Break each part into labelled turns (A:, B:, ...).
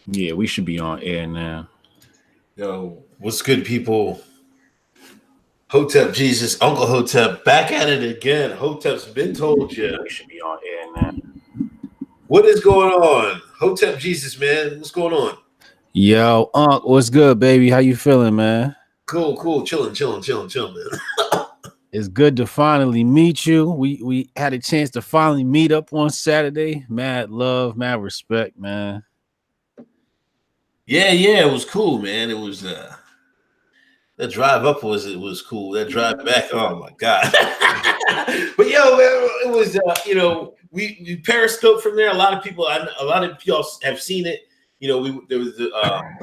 A: Yeah, we should be on air now.
B: Yo, what's good, people? Hotep Jesus, Uncle Hotep, back at it again. Hotep's been told you.
A: We should be on air now.
B: What is going on? Hotep Jesus, man. What's going on?
A: Yo, Unc, what's good, baby? How you feeling, man?
B: Cool, cool. Chilling, man.
A: It's good to finally meet you. We had a chance to finally meet up on Saturday. Mad love, mad respect, man.
B: Yeah, it was cool, man. It was that drive up was cool. That drive back, oh my god. But yo, man, it was we periscope from there. A lot of y'all have seen it. There was the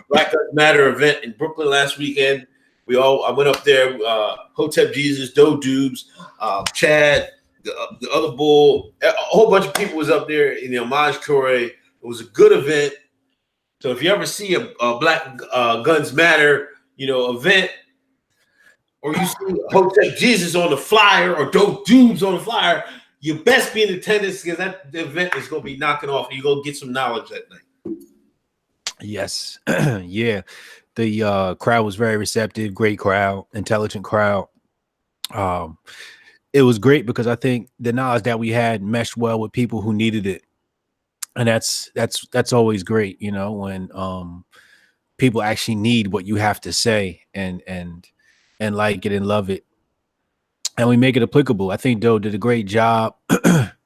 B: Black Lives Matter event in Brooklyn last weekend. I went up there. Hotep Jesus, Doe Dubes, Chad, the other bull, a whole bunch of people was up there in the homage tour. It was a good event. So if you ever see a Black Guns Matter, event, or you see Hotep Jesus on the flyer or Dope Dubes on the flyer, you best be in attendance because the event is going to be knocking off. You go get some knowledge that night.
A: Yes. Yeah. The crowd was very receptive, great crowd, intelligent crowd. It was great because I think the knowledge that we had meshed well with people who needed it. And that's always great, when people actually need what you have to say and like it and love it. And we make it applicable. I think Doe did a great job at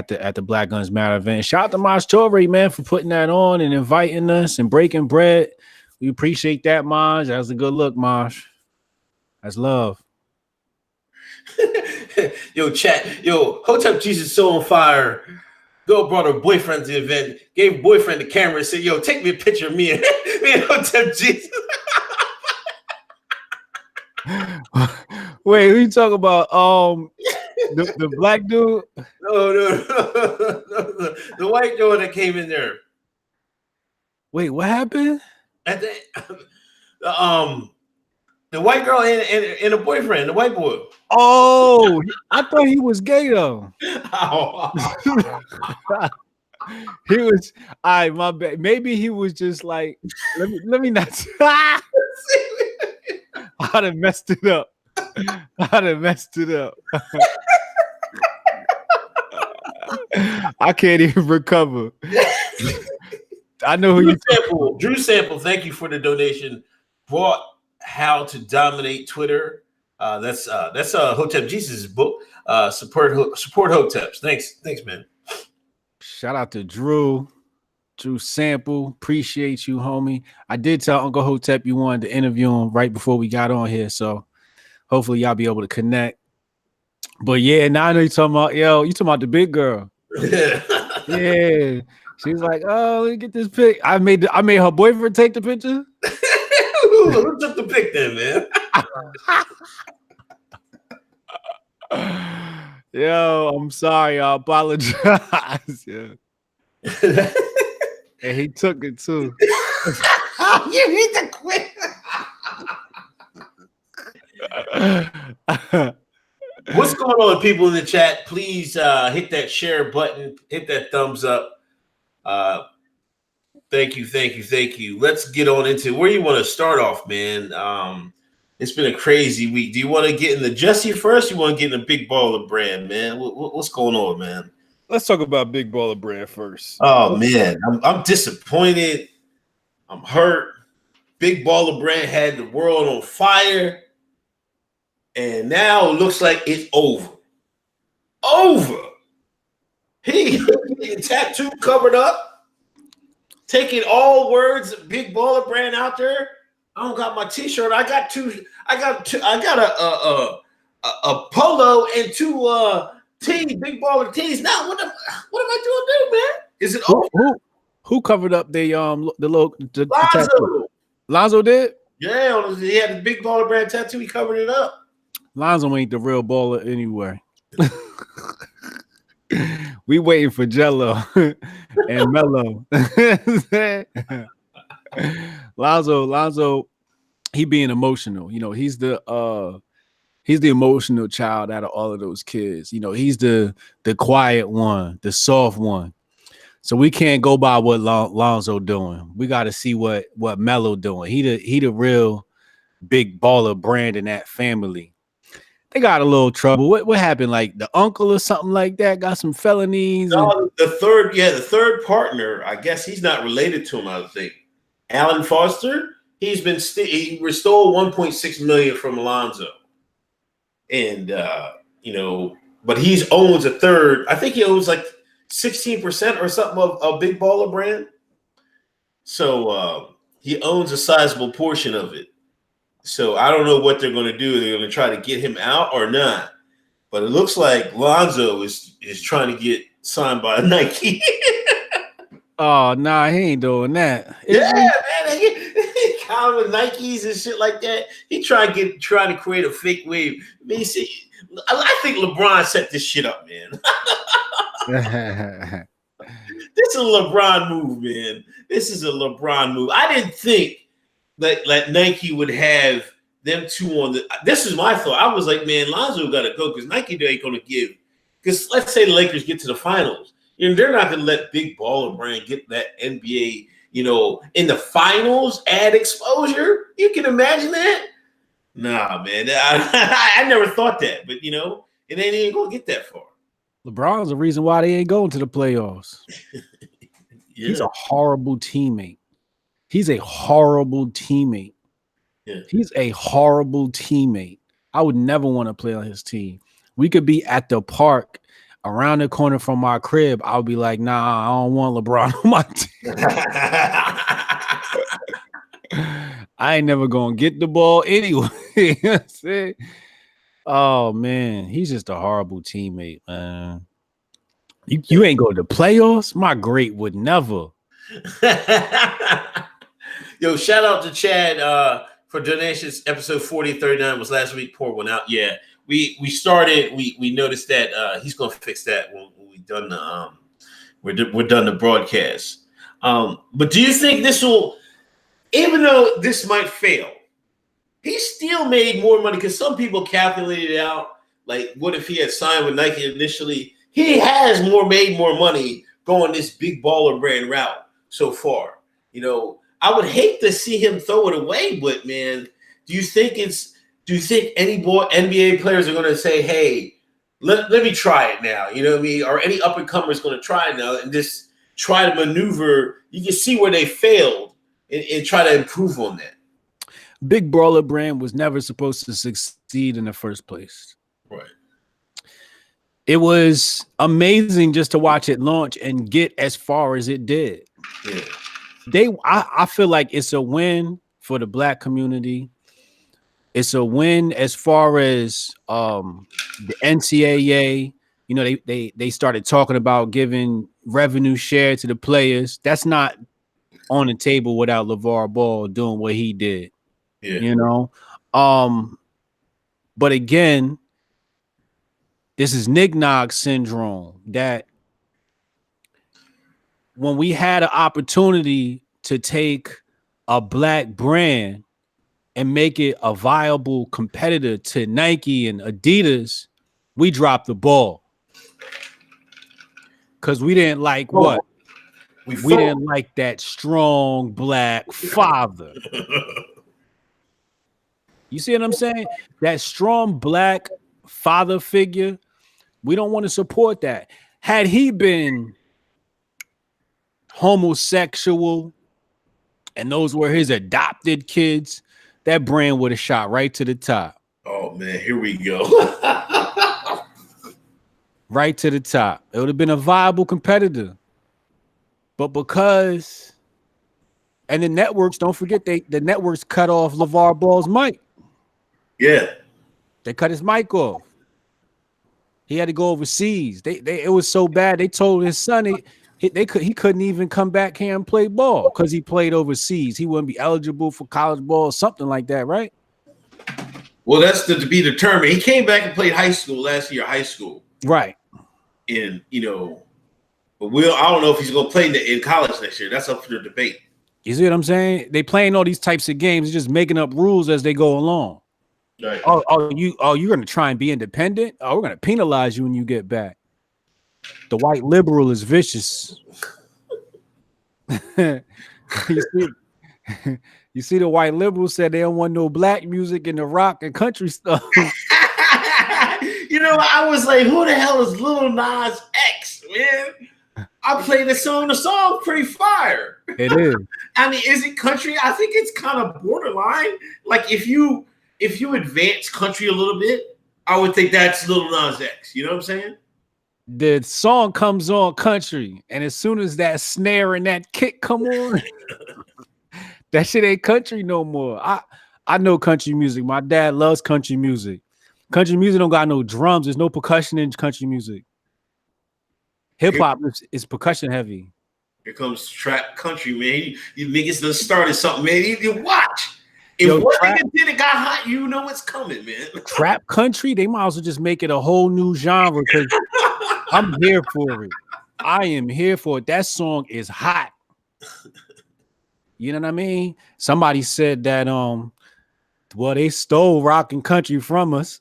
A: the Black Guns Matter event. Shout out to Maj Toure, man, for putting that on and inviting us and breaking bread. We appreciate that, Maj. That was a good look, Maj. That's love.
B: Yo, chat. Yo, Hotep Jesus so on fire. Girl brought her boyfriend to the event, gave boyfriend the camera and said, yo, take me a picture of me and Hotep Jesus.
A: Wait, who you talking about? The black dude?
B: No. The white dude that came in there.
A: Wait, what happened?
B: The white girl and a boyfriend, the white boy.
A: Oh, I thought he was gay though. He was. My bad. Maybe he was just like. Let me not. I'd have messed it up. I can't even recover. I know who
B: Drew Sample, thank you for the donation. Brought How to Dominate Twitter. That's Hotep Jesus' book. Support Hoteps. Thanks, man.
A: Shout out to Drew Sample. Appreciate you, homie. I did tell Uncle Hotep you wanted to interview him right before we got on here, so hopefully y'all be able to connect. But yeah, now I know you're talking about you talking about the big girl. Yeah. She's like, oh, let me get this pic. I made her boyfriend take the picture.
B: Who took the pic then,
A: man? Yo, I'm sorry. I apologize. Yeah. And he took it too.
B: You need to quit. What's going on, people in the chat? Please hit that share button, hit that thumbs up. Thank you. Let's get on into where you want to start off, man. It's been a crazy week. Do you want to get in the Jussie first? Or you want to get in the Big Baller Brand, man? What's going on, man?
C: Let's talk about Big Baller Brand first.
B: Oh man, I'm disappointed. I'm hurt. Big Baller Brand had the world on fire, and now it looks like it's over. He getting tattoo covered up, taking all words of Big Baller Brand out there. I don't got my T-shirt. I got a polo and two tees, Big Baller tees. Now what am I doing, man? Is it over?
A: Who covered up the
B: Lonzo.
A: Lonzo did?
B: Yeah, he had the Big Baller Brand tattoo. He covered it up.
A: Lonzo ain't the real baller anyway. We waiting for Jello and Mello. Lonzo, he being emotional. He's the emotional child out of all of those kids. He's the quiet one, the soft one. So we can't go by what Lonzo doing. We got to see what Melo doing. He the real big baller brand in that family. They got a little trouble. What happened? Like the uncle or something like that got some felonies.
B: No, the third partner. I guess he's not related to him. I would think Alan Foster. He stole 1.6 million from Alonzo, and but he owns a third. I think he owns like 16% or something of Big Baller Brand. So he owns a sizable portion of it. So I don't know what they're going to do. They're going to try to get him out or not. But it looks like Lonzo is trying to get signed by Nike.
A: Oh, nah, he ain't doing that.
B: Yeah, man. He kind with Nikes and shit like that. He trying to create a fake wave. I think LeBron set this shit up, man. This is a LeBron move, man. This is a LeBron move. I didn't think that Nike would have them two on the. This is my thought. I was like, man, Lonzo got to go because Nike ain't going to give. Because let's say the Lakers get to the finals, they're not going to let Big Baller Brand get that NBA, in the finals, add exposure. You can imagine that. Nah, man, I never thought that, but it ain't going to get that far.
A: LeBron's the reason why they ain't going to the playoffs.
B: Yeah.
A: He's a horrible teammate. He's a horrible teammate.
B: Yeah.
A: He's a horrible teammate. I would never want to play on his team. We could be at the park around the corner from my crib. I'll be like, nah, I don't want LeBron on my team. I ain't never gonna get the ball anyway. Oh man, he's just a horrible teammate, man. You ain't go to the playoffs? My great would never.
B: Yo, shout out to Chad for donations. Episode 4039 was last week. Pour one out. Yeah, we started. We noticed that he's gonna fix that when we done the we're done the broadcast. But do you think this will, even though this might fail, he still made more money? Because some people calculated it out. Like, what if he had signed with Nike initially? He has made more money going this Big Baller Brand route so far. I would hate to see him throw it away, but man, do you think any NBA players are going to say, hey, let me try it now? You know what I mean? Or any up and comers going to try it now and just try to maneuver? You can see where they failed and try to improve on that.
A: Big Baller Brand was never supposed to succeed in the first place.
B: Right.
A: It was amazing just to watch it launch and get as far as it did.
B: Yeah.
A: I feel like it's a win for the Black community. It's a win as far as the NCAA. They started talking about giving revenue share to the players. That's not on the table without LeVar Ball doing what he did.
B: Yeah.
A: But again, this is Nignog syndrome, that when we had an opportunity to take a Black brand and make it a viable competitor to Nike and Adidas, we dropped the ball. Because we didn't like what? We didn't like that strong Black father. You see what I'm saying? That strong Black father figure, we don't want to support that. Had he been homosexual and those were his adopted kids, that brand would have shot right to the top.
B: Oh man, here we go.
A: Right to the top. It would have been a viable competitor. But because, and the networks, don't forget, the networks cut off LeVar Ball's mic.
B: Yeah.
A: They cut his mic off. He had to go overseas. It was so bad. They told his son he couldn't even come back here and play ball because he played overseas. He wouldn't be eligible for college ball or something like that, right?
B: Well, that's to be determined. He came back and played high school last year,
A: right?
B: And but I don't know if he's going to play in college next year. That's up for the debate.
A: You see what I'm saying? They playing all these types of games, just making up rules as they go along.
B: Right.
A: You're going to try and be independent? Oh, we're going to penalize you when you get back. The white liberal is vicious. you see, you see, the white liberals said they don't want no black music in the rock and country stuff.
B: You know, I was like, who the hell is Lil Nas X, man? I played the song pretty fire.
A: It is.
B: I mean, is it country? I think it's kind of borderline. Like if you advance country a little bit, I would think that's Lil Nas X. You know what I'm saying?
A: The song comes on country, and as soon as that snare and that kick come on, that shit ain't country no more. I know country music. My dad loves country music. Country music don't got no drums. There's no percussion in country music. Hip hop is percussion heavy.
B: Here comes trap country, man. You niggas done started something, man. You watch. If one nigga did it got hot, you know what's coming, man.
A: Trap country, they might as well just make it a whole new genre because I'm here for it. I am here for it. That song is hot. You know what I mean? Somebody said that well, they stole rock and country from us.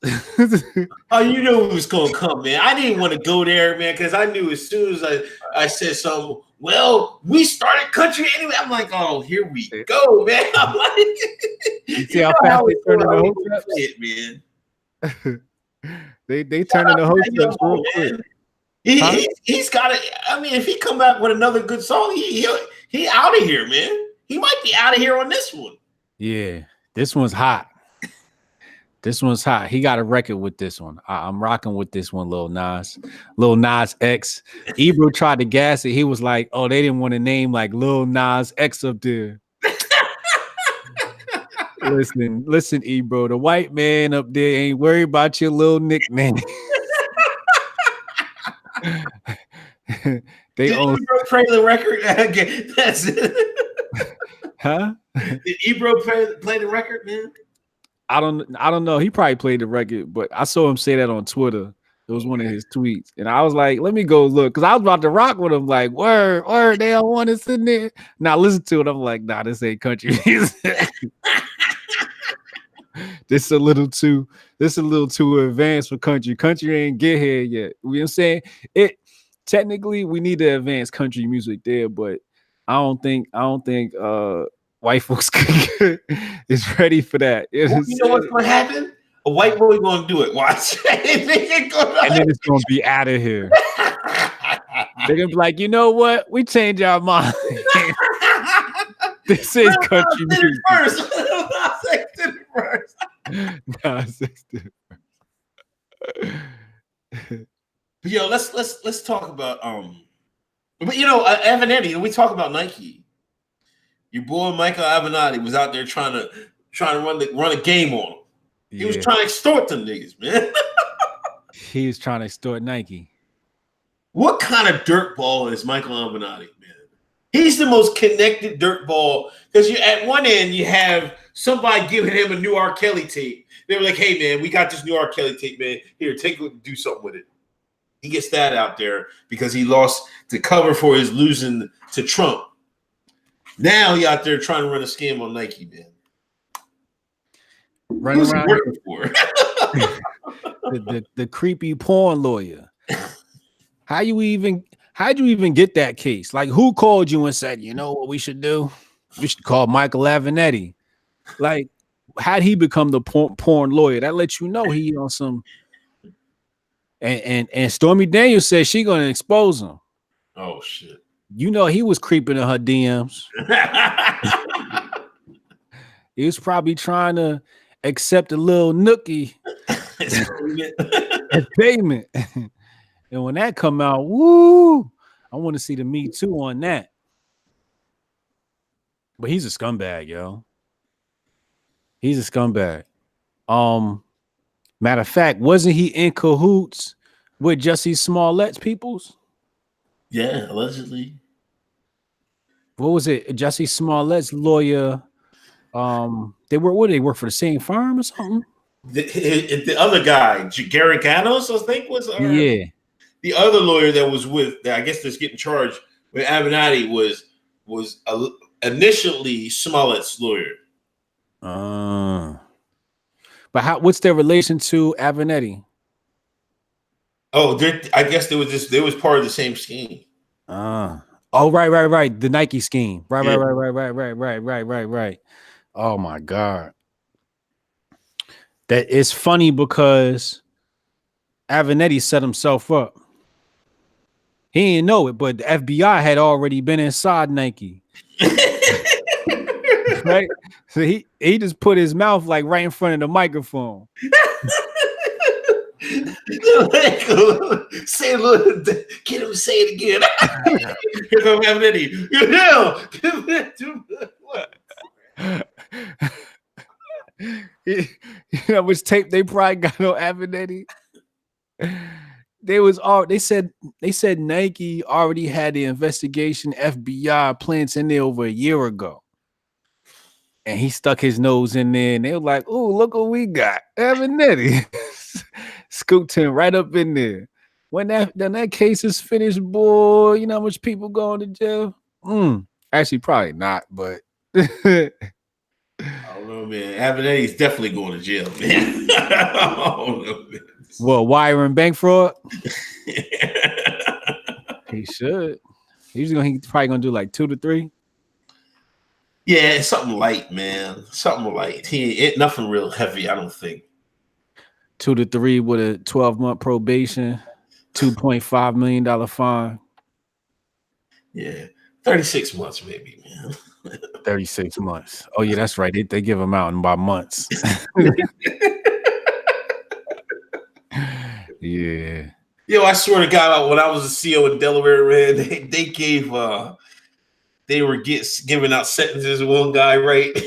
B: Oh, you know who was gonna come, man. I didn't want to go there, man, because I knew as soon as I said something, well, we started country anyway. I'm like, oh, here we go, man. I'm like,
A: you see how fast they turn into Hoteps,
B: man.
A: They turn into Hoteps real quick.
B: He's got it. I mean, if he come back with another good song, he out of here, man. He might be out of here on this one.
A: Yeah, this one's hot. This one's hot. He got a record with this one. I'm rocking with this one, Lil Nas. Lil Nas X. Ebro tried to gas it. He was like, oh, they didn't want to name like Lil Nas X up there. Listen, Ebro. The white man up there ain't worried about your little nickname. Did
B: Ebro play the record? That's it.
A: Huh?
B: Did Ebro play the record, man?
A: I don't know. He probably played the record, but I saw him say that on Twitter. It was one of his tweets. And I was like, let me go look. Because I was about to rock with him. Like, word, they don't want us in there. Now listen to it. I'm like, nah, this ain't country music. This a little too advanced for country. Country ain't get here yet. You know what I'm saying? Technically we need to advance country music there, but I don't think white folks is ready for that.
B: You know what's gonna happen? A white boy gonna do it. Watch. And then
A: it's gonna be out of here. They're gonna be like, you know what? We change our mind. This is country music. First.
B: Yo, let's talk about but you know, Avenatti, we talk about Nike. Your boy Michael Avenatti was out there trying to run a game on him. He was trying to extort them niggas, man.
A: He was trying to extort Nike.
B: What kind of dirtball is Michael Avenatti, man? He's the most connected dirtball because you at one end you have somebody giving him a new R. Kelly tape. They were like, "Hey, man, we got this new R. Kelly tape, man. Here, take it, do something with it." He gets that out there because he lost the cover for his losing to Trump. Now he out there trying to run a scam on Nike, man.
A: Running around for the creepy porn lawyer. How'd you even get that case? Like, who called you and said, you know what we should do? We should call Michael Avenatti. Like, how'd he become the porn lawyer? That lets you know he on some. And Stormy Daniels says she gonna expose him.
B: Oh shit!
A: You know he was creeping in her DMs. He was probably trying to accept a little nookie as payment. And when that come out, woo! I want to see the Me Too on that. But he's a scumbag, yo. He's a scumbag. Matter of fact, wasn't he in cahoots with Jussie Smollett's peoples?
B: Yeah, allegedly.
A: What was it? Jussie Smollett's lawyer. They work for the same firm or something?
B: The other guy, Gary Ganos, I think was the other lawyer that was I guess that's getting charged with Avenatti was initially Smollett's lawyer.
A: But what's their relation to Avenatti?
B: Oh, I guess they was part of the same scheme.
A: Oh, right. The Nike scheme. Right.
B: Yeah.
A: Right. Oh my God. That is funny because Avenatti set himself up. He didn't know it, but the FBI had already been inside Nike. Right? So he just put his mouth like right in front of the microphone.
B: Say, look, get him say it again. Here come Avenatti.
A: You know how much tape they probably got on Avenatti? They said Nike already had the investigation FBI plants in there over a year ago. And he stuck his nose in there and they were like, "Oh, look what we got. Avenatti." Scooped him right up in there. When that case is finished, boy, you know how much people going to jail? Actually, probably not, but
B: I don't know, man. Avenatti's definitely going to jail, man. I don't know, man.
A: Well, wire and bank fraud? He should. He's probably gonna do like 2 to 3.
B: Yeah, something light, man. Something light. Nothing real heavy, I don't think.
A: 2 to 3 with a 12-month probation, $2.5 million fine.
B: Yeah, 36 months maybe, man.
A: 36 months. Oh yeah, that's right. They give them out in by months. Yeah.
B: Yo, I swear to God, when I was a CEO in Delaware, man, they gave they were giving out sentences to one guy, right?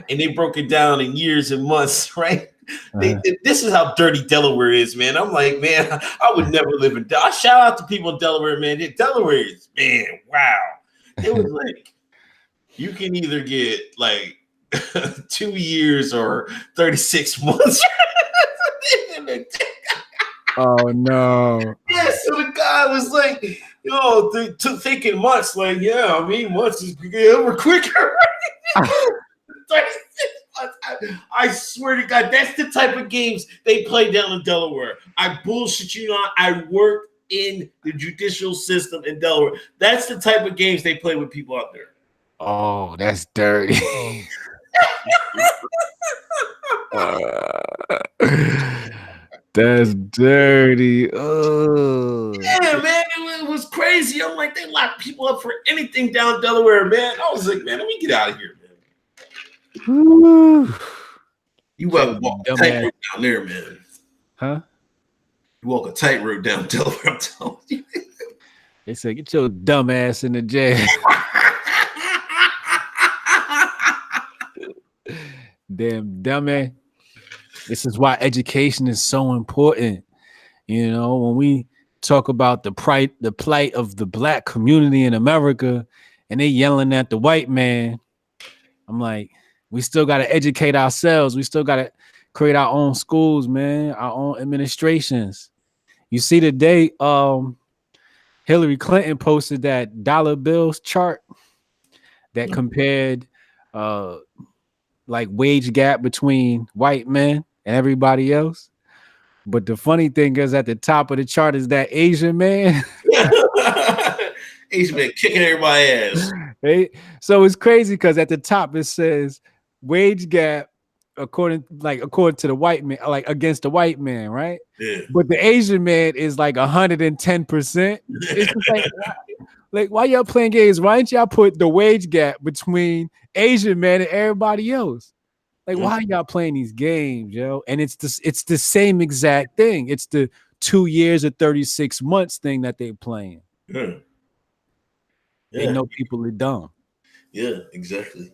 B: And they broke it down in years and months, right? This is how dirty Delaware is, man. I'm like, man, I would never live in Delaware. Shout out to people in Delaware, man. Delaware is, man, wow. It was like, you can either get like 2 years or 36 months.
A: Oh no.
B: Yeah, so the guy was like, yo, thinking months, like, yeah, I mean, months is over quicker. I swear to God, that's the type of games they play down in Delaware. I bullshit you not. I worked in the judicial system in Delaware. That's the type of games they play with people out there.
A: Oh, that's dirty. That's dirty. Oh.
B: Yeah, man, it was crazy. I'm like, they lock people up for anything down Delaware, man. I was like, man, let me get out of here, man.
A: Woo.
B: You walk a tightrope down there, man.
A: Huh?
B: You walk a tightrope down Delaware, I'm telling you.
A: They said, get your dumb ass in the jail. Damn dummy. This is why education is so important. You know, when we talk about the plight of the black community in America and they yelling at the white man, I'm like, we still got to educate ourselves. We still got to create our own schools, man, our own administrations. You see today, Hillary Clinton posted that dollar bills chart that compared like wage gap between white men and everybody else. But the funny thing is at the top of the chart is that Asian man.
B: Asian man kicking everybody's ass.
A: Hey, so it's crazy because at the top it says wage gap according to the white man, like against the white man, right?
B: Yeah.
A: But the Asian man is like 110%. It's like why y'all playing games? Why didn't y'all put the wage gap between Asian man and everybody else? Like, why are y'all playing these games, yo? And it's the same exact thing. It's the 2 years or 36 months thing that they're playing.
B: Yeah.
A: They know people are dumb.
B: Yeah, exactly.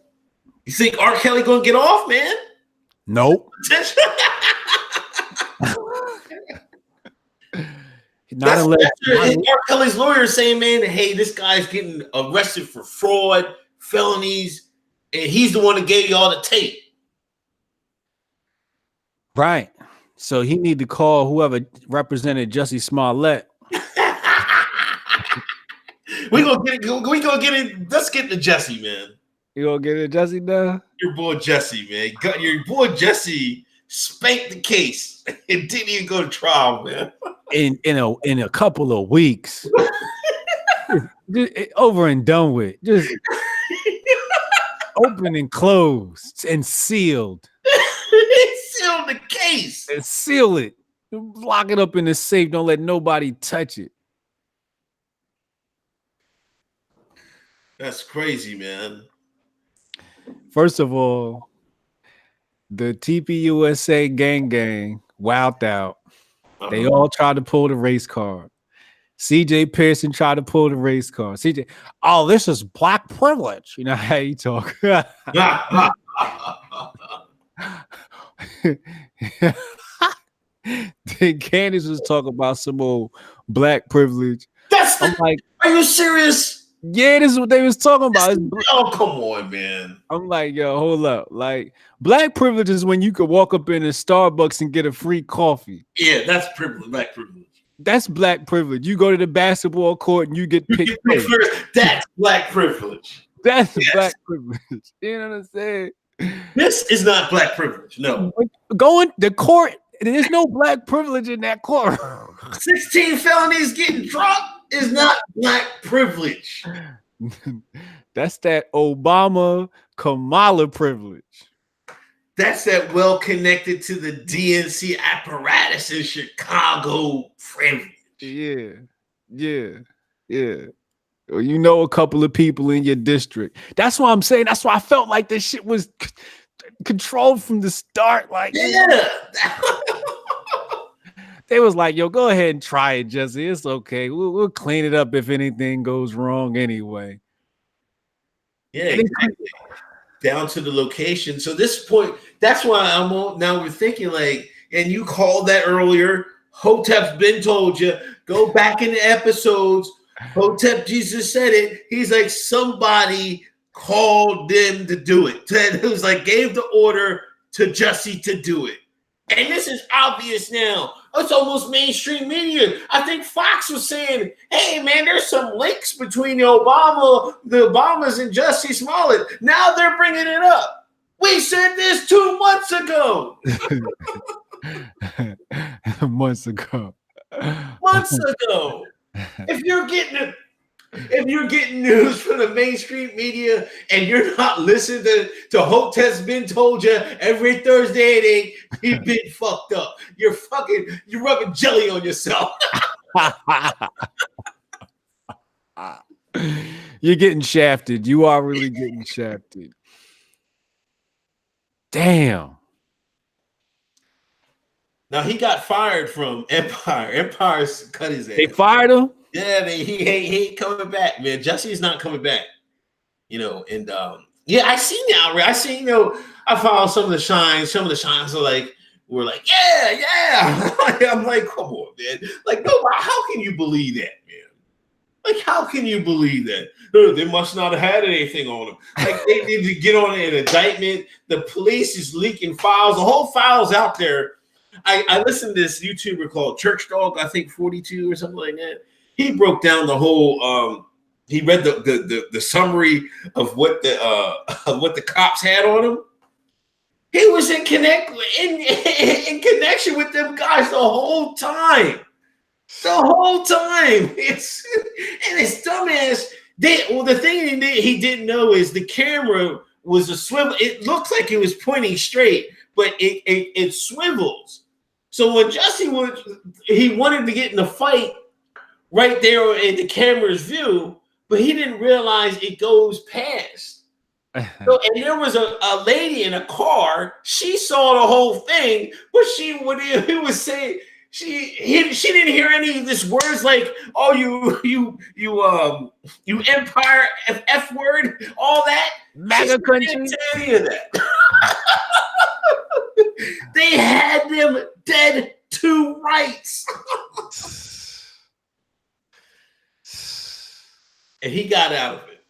B: You think R. Kelly gonna get off, man?
A: Nope. Not unless
B: R. Kelly's lawyer saying, man, hey, this guy's getting arrested for fraud, felonies, and he's the one that gave you all the tape.
A: Right. So he need to call whoever represented Jussie Smollett.
B: We gonna get it. Let's get to Jussie, man.
A: You gonna get it, Jussie now?
B: Your boy Jussie, man. Your boy Jussie spanked the case and didn't even go to trial, man.
A: In a couple of weeks. over and done with. Just open and closed and sealed.
B: Seal the case.
A: And seal it. Lock it up in the safe. Don't let nobody touch it.
B: That's crazy, man.
A: First of all, the TPUSA gang wowed out. They all tried to pull the race card. CJ Pearson tried to pull the race card. CJ, oh, this is black privilege. You know how you talk. Then Candace was talking about some old black privilege.
B: I'm like, are you serious?
A: Yeah, this is what they was talking about.
B: Oh, come on, man.
A: I'm like, yo, hold up. Like, black privilege is when you could walk up in a Starbucks and get a free coffee.
B: Yeah, that's privilege. Black privilege.
A: That's black privilege. You go to the basketball court and you get picked first.
B: That's black privilege.
A: That's black privilege. You know what I'm saying?
B: This is not black privilege. No.
A: Going the court, there's no black privilege in that court.
B: 16 felonies getting dropped is not black privilege.
A: That's that Obama Kamala privilege.
B: That's that well connected to the DNC apparatus in Chicago privilege.
A: Yeah. Well, you know a couple of people in your district. That's why I'm saying. That's why I felt like this shit was controlled from the start. Like,
B: yeah.
A: They was like, yo, go ahead and try it, Jussie. It's okay. We'll clean it up if anything goes wrong anyway.
B: Yeah, exactly. Down to the location. So this point, that's why now we're thinking like, and you called that earlier. Hoteps been told you. Go back in the episodes. Hotep Jesus said it. He's like, somebody called them to do it. It was like gave the order to Jussie to do it. And this is obvious now. It's almost mainstream media. I think Fox was saying, hey, man, there's some links between the Obamas and Jussie Smollett. Now they're bringing it up. We said this 2 months ago.
A: Months ago.
B: If you're getting news from the mainstream media and you're not listening to Hoteps been told you every Thursday at 8, you've been fucked up. You're rubbing jelly on yourself.
A: You're getting shafted. You are really getting shafted. Damn.
B: Now he got fired from Empire. Empire's cut his ass.
A: They fired him?
B: Yeah, he ain't coming back, man. Jussie's not coming back. You know, and yeah, I seen the outrage. I seen, I followed some of the shines. Some of the shines were like, yeah. I'm like, come on, man. Like, no, how can you believe that, man? Like, how can you believe that? They must not have had anything on them. Like, they need to get on an indictment. The police is leaking files. The whole file's out there. I listened to this YouTuber called Church Dog, I think 42 or something like that. He broke down the whole. He read the summary of what the cops had on him. He was in connection with them guys the whole time. It's dumbass. The thing he didn't know is the camera was a swivel. It looks like it was pointing straight, but it swivels. So when Jussie he wanted to get in a fight right there in the camera's view, but he didn't realize it goes past. So, and there was a lady in a car. She saw the whole thing, but he was saying she didn't hear any of this words like, oh, you Empire F word, all that.
A: MAGA country.
B: Didn't say any of that. They had them dead to rights. And he got out of it.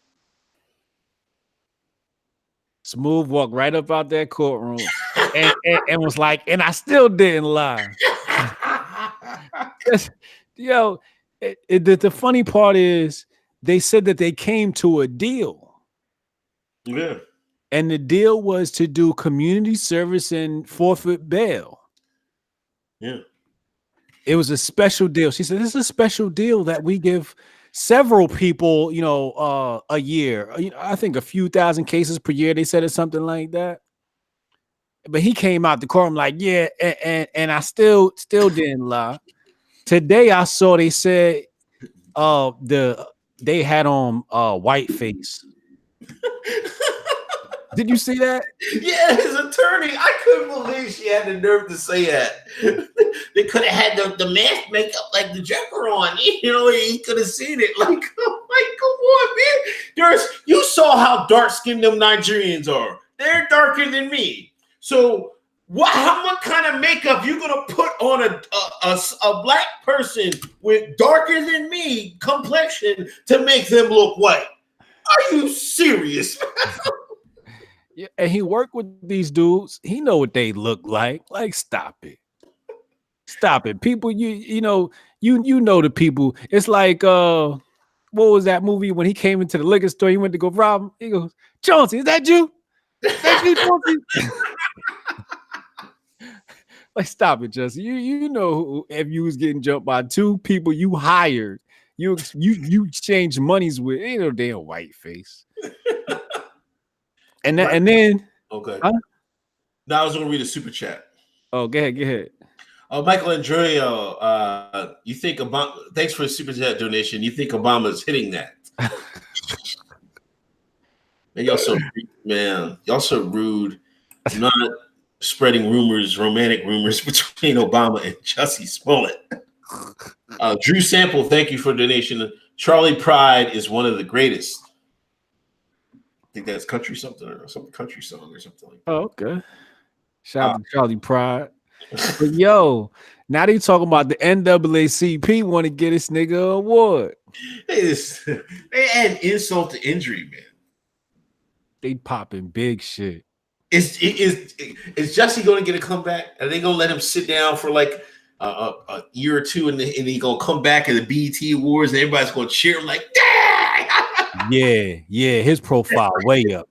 A: Smooth walked right up out that courtroom and was like, and I still didn't lie. Yo, the funny part is they said that they came to a deal.
B: Yeah.
A: And the deal was to do community service and forfeit bail.
B: Yeah.
A: It was a special deal. She said, this is a special deal that we give several people, a year. I think a few thousand cases per year. They said it's something like that. But he came out the courtroom like, yeah, and I still didn't lie. Today I saw they said they had on white face. Did you see that?
B: Yeah, his attorney. I couldn't believe she had the nerve to say that. They could have had the mask makeup like the Joker on. He could have seen it. Like, come on, man. You saw how dark skinned them Nigerians are. They're darker than me. So what kind of makeup you gonna put on a black person with darker than me complexion to make them look white? Are you serious?
A: Yeah, and he worked with these dudes. He know what they look like. Like, stop it. People, you know the people. It's like what was that movie when he came into the liquor store? He went to go rob him. He goes, Chauncey, is that you? That's you, Chauncey? Like, stop it, Justin. You know if you was getting jumped by two people you hired, you exchange monies with, ain't no damn white face. And then
B: okay.
A: Huh?
B: Now I was gonna read a super chat.
A: Oh, go ahead.
B: Michael Andrea, you think Obama? Thanks for the super chat donation. You think Obama's hitting that? Man, y'all so rude. Not spreading romantic rumors between Obama and Jussie Smollett. Drew Sample, thank you for donation. Charlie Pride is one of the greatest. I think that's country something or some country song or something like that.
A: Oh, okay. Shout out to Charlie Pride. But yo, now they talking about the NAACP want to get this nigga an award.
B: They add insult to injury, man.
A: They popping big shit.
B: Is Jussie going to get a comeback? Are they going to let him sit down for like a year or two, and he going to come back at the BET Awards, and everybody's going to cheer him like,
A: yeah, his profile way up.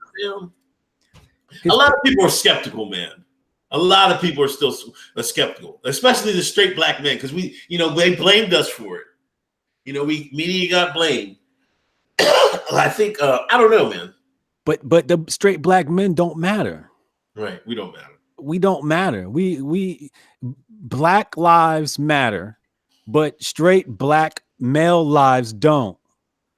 B: A lot of people are skeptical, man. A lot of people are still skeptical, especially the straight black men, because they blamed us for it. Media got blamed. I think I don't know, man.
A: But the straight black men don't matter.
B: Right, we don't matter.
A: We don't matter. We black lives matter, but straight black male lives don't.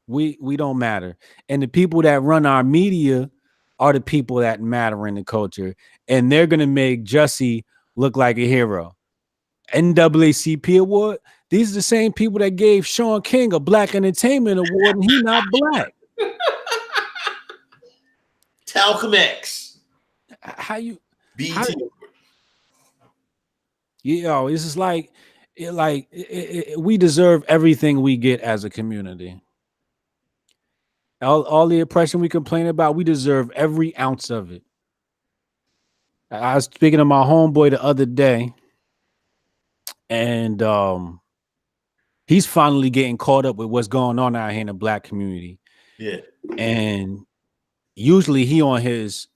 A: We don't matter. And the people that run our media are the people that matter in the culture, and they're gonna make Jussie look like a hero. NAACP award. These are the same people that gave Sean King a Black Entertainment Award, and he's not black.
B: Talcum X.
A: How you?
B: BET.
A: It's just like we deserve everything we get as a community. All the oppression we complain about, we deserve every ounce of it. I was speaking to my homeboy the other day, and he's finally getting caught up with what's going on out here in the black community.
B: Yeah.
A: And usually he on his,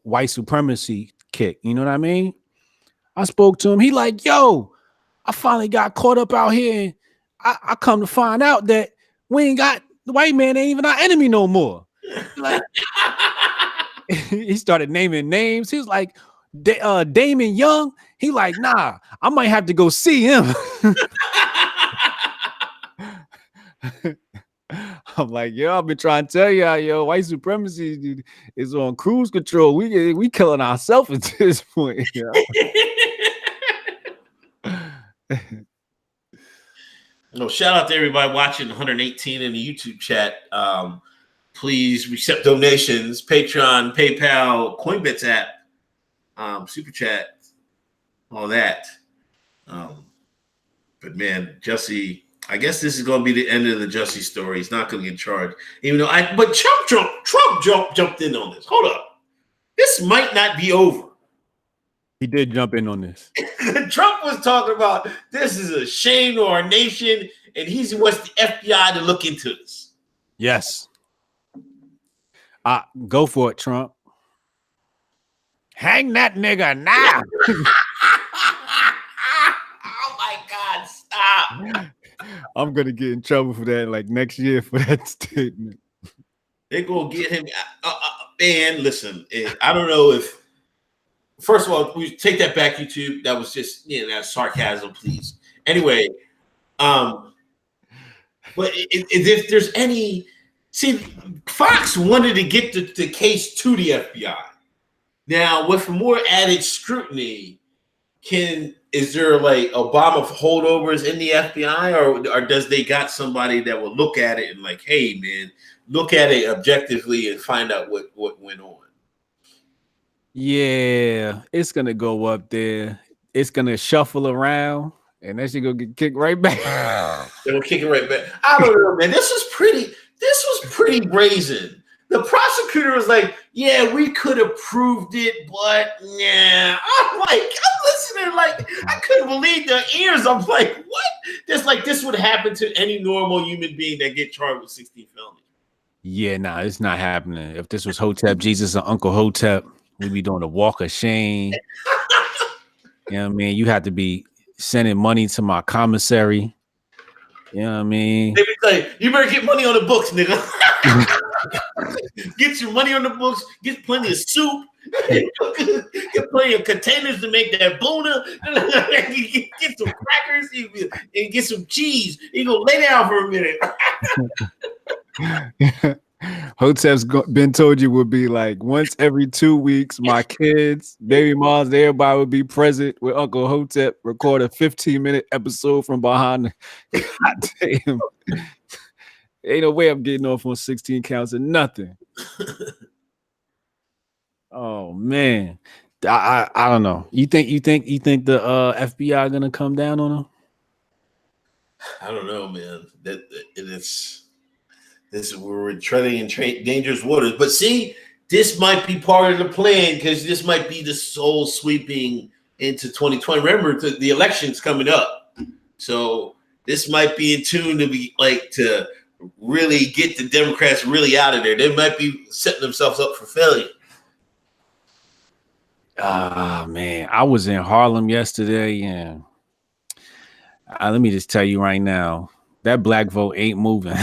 A: white supremacy kick. You know what I mean? I spoke to him. He like, yo, I finally got caught up out here. And I come to find out that the white man ain't even our enemy no more. Like, he started naming names. He was like, Damon Young. He like, nah, I might have to go see him. I'm like, yo, I've been trying to tell y'all, white supremacy, dude, is on cruise control. We killing ourselves at this point.
B: Shout out to everybody watching 118 in the YouTube chat. Please accept donations, Patreon, PayPal, Coinbits app, Super Chat, all that. But man, Jussie, I guess this is going to be the end of the Jussie story. He's not going to get charged, but Trump jumped in on this. Hold up, this might not be over.
A: He did jump in on this.
B: Trump was talking about this is a shame to our nation, and he wants the FBI to look into this.
A: Yes. Go for it, Trump. Hang that nigga now.
B: Oh my God, stop.
A: I'm gonna get in trouble for that like next year for that statement.
B: They're gonna get him. Man, listen, I don't know if. First of all, we take that back, YouTube. That was just that's sarcasm, please. Anyway, but if there's any, see, Fox wanted to get the case to the FBI. Now, with more added scrutiny, is there like Obama holdovers in the FBI, or does they got somebody that will look at it and like, hey, man, look at it objectively and find out what went on?
A: Yeah, it's gonna go up there. It's gonna shuffle around, and then she gonna get kicked right back.
B: They're gonna kick it right back. I don't know, man. This was pretty brazen. The prosecutor was like, "Yeah, we could have proved it, but yeah." I'm listening, like I couldn't believe the ears. I'm like, "What?" This would happen to any normal human being that get charged with 16 felonies.
A: Yeah, nah, it's not happening. If this was Hotep Jesus or Uncle Hotep, we'd be doing a walk of shame. You know what I mean? You have to be sending money to my commissary. You know what I mean?
B: They be like, "You better get money on the books, nigga." Get your money on the books. Get plenty of soup. Get plenty of containers to make that boona. Get some crackers and get some cheese. You go lay down for a minute.
A: Hotep's been told you would be like once every 2 weeks. My kids, baby moms, everybody would be present with Uncle Hotep. Record a 15-minute episode from behind. God damn. Ain't no way I'm getting off on 16 counts of nothing. Oh man, I don't know. You think the FBI gonna come down on him?
B: I don't know, man. We're treading in dangerous waters. But see, this might be part of the plan because this might be the soul sweeping into 2020. Remember, the election's coming up, so this might be in tune to be like to really get the Democrats really out of there. They might be setting themselves up for failure.
A: Ah, man, I was in Harlem yesterday, and let me just tell you right now, that black vote ain't moving.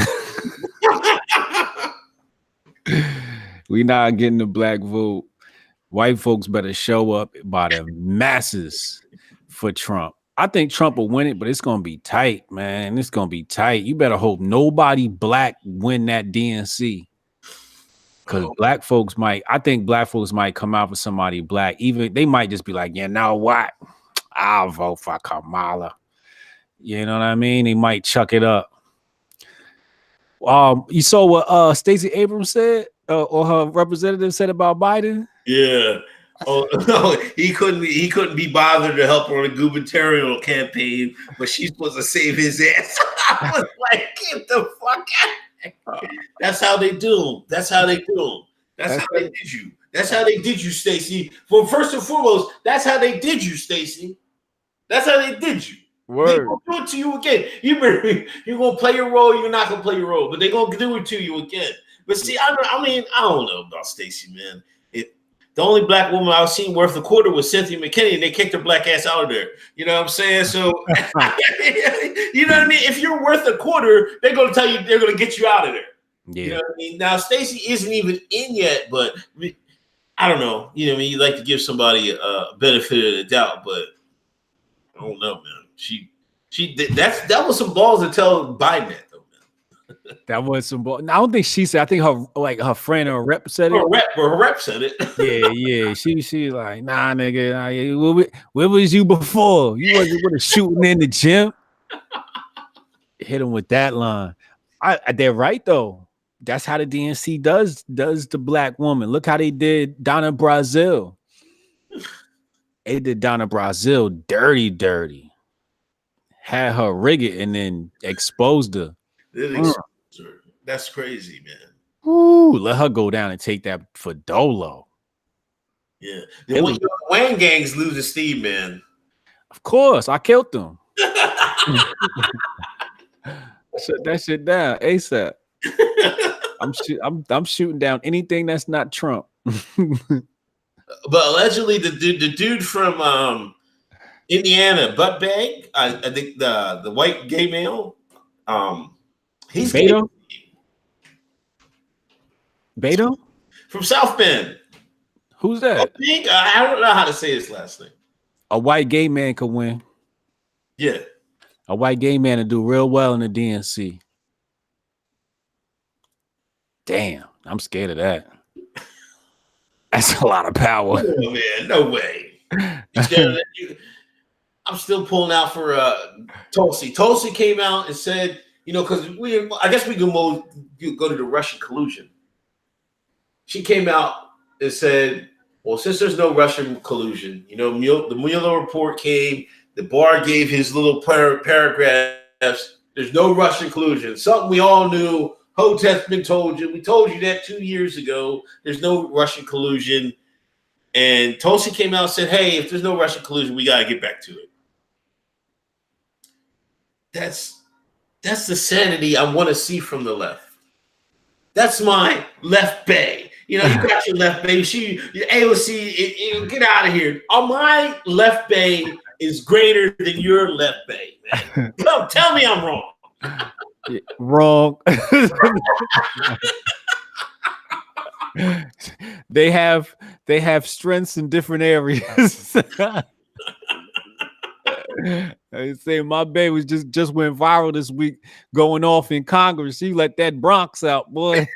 A: We not getting the black vote. White folks better show up by the masses for Trump. I think Trump will win it, but it's gonna be tight, man. It's gonna be tight. You better hope nobody black win that DNC. Because black folks might come out for somebody black. Even they might just be like, you know what? I'll vote for Kamala. You know what I mean? They might chuck it up. You saw what Stacey Abrams said, or her representative said about Biden?
B: Yeah. Oh no, he couldn't be bothered to help her on a gubernatorial campaign, but she's supposed to save his ass. I was like, get the fuck out. That's how they do. That's how they do. That's how they did you. That's how they did you, Stacey. Well, first and foremost, that's how they did you, Stacey. That's how they did you.
A: Word.
B: They're gonna do it to you again. You're gonna play your role, you're not gonna play your role, but they're gonna do it to you again. But see, I don't know about Stacey, man. The only black woman I've seen worth a quarter was Cynthia McKinney, and they kicked her black ass out of there. You know what I'm saying? So, you know what I mean? If you're worth a quarter, they're going to tell you they're going to get you out of there. Yeah. You know what I mean? Now, Stacey isn't even in yet, but I don't know. You know what I mean? You like to give somebody a benefit of the doubt, but I don't know, man. That was some balls to tell Biden that.
A: That was some bull. I don't think she said. I think her friend or rep said it.
B: Her rep said it.
A: Yeah. She like, nah, nigga. Where was you before? You wasn't with a shooting in the gym. Hit him with that line. They're right though. That's how the DNC does the black woman. Look how they did Donna Brazil. They did Donna Brazil dirty. Had her rig it and then exposed her.
B: That's crazy, man.
A: Ooh, let her go down and take that for Dolo.
B: Yeah. The Wayne gangs lose the steam, man.
A: Of course, I killed them. Shut that shit down ASAP. I'm shooting down anything that's not Trump.
B: But allegedly, the dude from Indiana, buttbag, I think the white gay male, He's
A: Beto? Beto?
B: from South Bend.
A: Who's that?
B: I don't know how to say his last name.
A: A white gay man could win.
B: Yeah.
A: A white gay man to do real well in the DNC. Damn, I'm scared of that. That's a lot of power.
B: Oh, man, no way. I'm still pulling out for Tulsi. Tulsi came out and said, because I guess we can go to the Russian collusion. She came out and said, well, since there's no Russian collusion, the Mueller report came, the Barr gave his little paragraphs. There's no Russian collusion. Something we all knew. Hoteps been told you. We told you that 2 years ago. There's no Russian collusion. And Tulsi came out and said, hey, if there's no Russian collusion, we got to get back to it. That's the sanity I want to see from the left. That's my left bay. You got your left bay. AOC, get out of here. My left bay is greater than your left bay, man. Come, tell me I'm wrong.
A: Wrong. They have strengths in different areas. I say my baby was just went viral this week, going off in Congress. She let that Bronx out, boy.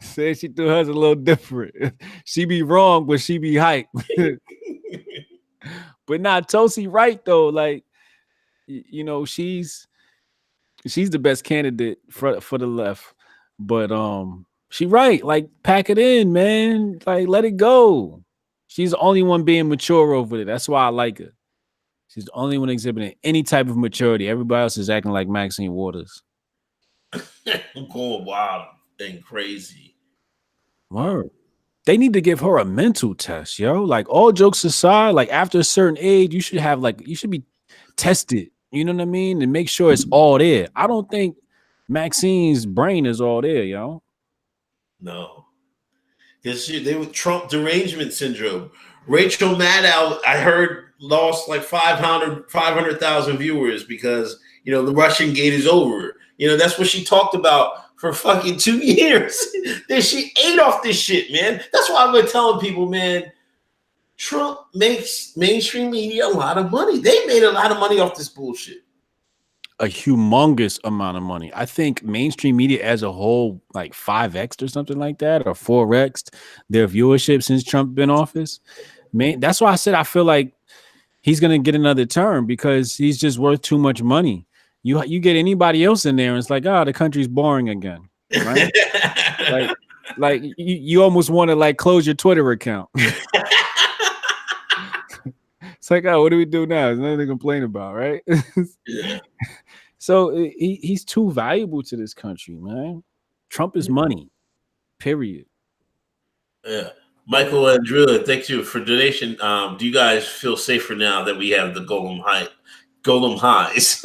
A: Said she threw hers a little different. She be wrong, but she be hype. But not Tulsi right though. Like, she's the best candidate for the left. But she right. Like, pack it in, man. Like, let it go. She's the only one being mature over it. That's why I like her. She's the only one exhibiting any type of maturity. Everybody else is acting like Maxine Waters.
B: Going wild and crazy.
A: Word. They need to give her a mental test, yo. Like, all jokes aside, like, after a certain age, you should be tested. You know what I mean? And make sure it's all there. I don't think Maxine's brain is all there, yo.
B: No. They were Trump derangement syndrome. Rachel Maddow, I heard, lost like 500,000 viewers because, the Russian gate is over. That's what she talked about for fucking 2 years. Then she ate off this shit, man. That's why I've been telling people, man, Trump makes mainstream media a lot of money. They made a lot of money off this bullshit.
A: A humongous amount of money. I think mainstream media as a whole, like 5x or something like that, or 4x their viewership since Trump been in office. Man, that's why I said I feel like he's gonna get another term because he's just worth too much money. You get anybody else in there, and it's like, the country's boring again. Right? like you almost want to like close your Twitter account. It's like, what do we do now? There's nothing to complain about, right?
B: Yeah.
A: So he's too valuable to this country, man. Trump is money, period.
B: Yeah. Michael and Drilla, thank you for donation. Do you guys feel safer now that we have the Golem highs?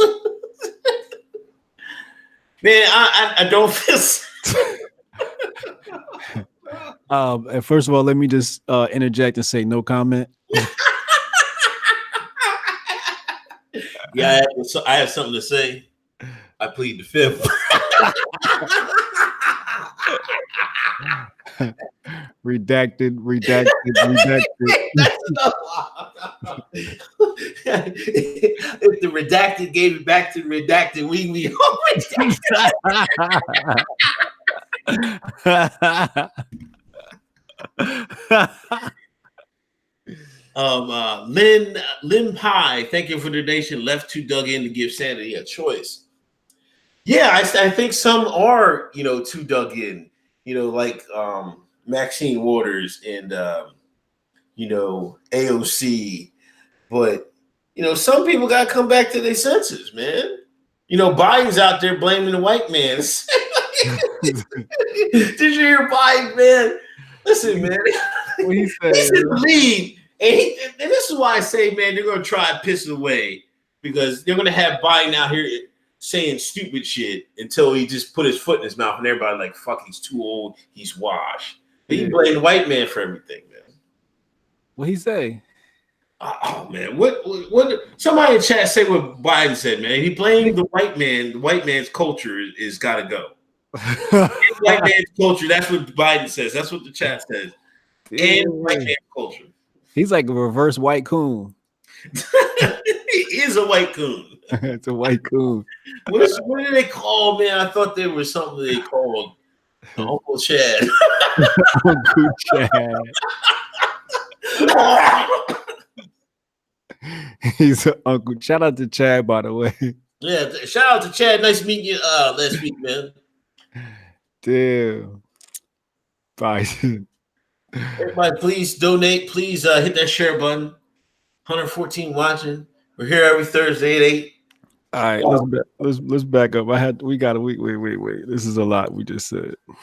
B: Man, I don't feel safe.
A: And first of all, let me just interject and say no comment.
B: Yeah, I have something to say. I plead the fifth.
A: Redacted.
B: If the redacted gave it back to the redacted, we all redacted. Lynn Pie, thank you for the donation. Left to dug in to give sanity a choice. Yeah, I think some are, too dug in, like Maxine Waters and AOC. But some people gotta come back to their senses, man. Biden's out there blaming the white man. Did you hear Biden, man? Listen, man.
A: What he said?
B: He's in the lead. And this is why I say, man, they're going to try to piss it away because they're going to have Biden out here saying stupid shit until he just put his foot in his mouth and everybody like, fuck, he's too old, he's washed. But he blamed the white man for everything, man.
A: What he say?
B: Oh man, what? Somebody in chat say what Biden said, man. He blamed the white man. The white man's culture is got to go. White man's culture. That's what Biden says. That's what the chat says. And white man's culture.
A: He's like a reverse white coon.
B: He is a white coon.
A: It's a white coon.
B: What do they call, man? I thought there was something they called Uncle Chad.
A: Uncle Chad. He's an uncle. Shout out to Chad, by the way.
B: Yeah, shout out to Chad. Nice meeting you last week, man.
A: Damn. Biden.
B: Everybody, please donate. Please hit that share button. 114 watching. We're here every Thursday at 8.
A: All right, let's back up. We got to wait. This is a lot we just said. All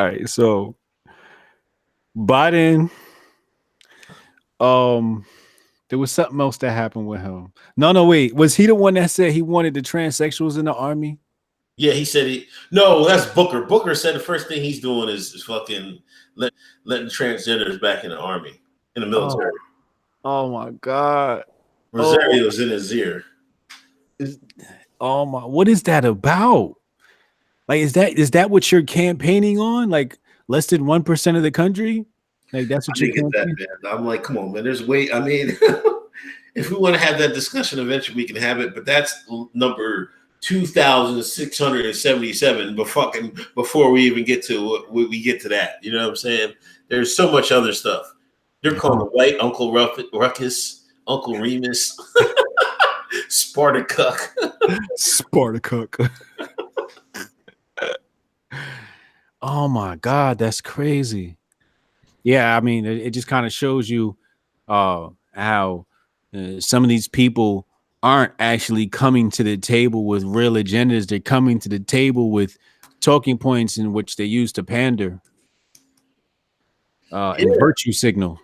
A: right, so Biden, there was something else that happened with him. No, wait. Was he the one that said he wanted the transsexuals in the army?
B: Yeah, he said no, that's Booker. Booker said the first thing he's doing is fucking letting transgenders back in the army, in the military.
A: Oh my God.
B: Rosario's in his ear.
A: What is that about? Like, is that what you're campaigning on? Like less than 1% of the country? Like that's what you're campaigning?
B: I'm like, come on, man. There's weight. I mean, if we want to have that discussion, eventually we can have it, but that's number 2,677 before we even get to we get to that. You know what I'm saying? There's so much other stuff. They're calling the white Uncle Ruckus, Uncle Remus, Spartacuck.
A: Spartacuck. Oh my God, that's crazy. Yeah, I mean, it just kind of shows you how some of these people aren't actually coming to the table with real agendas. They're coming to the table with talking points in which they use to pander and virtue signal.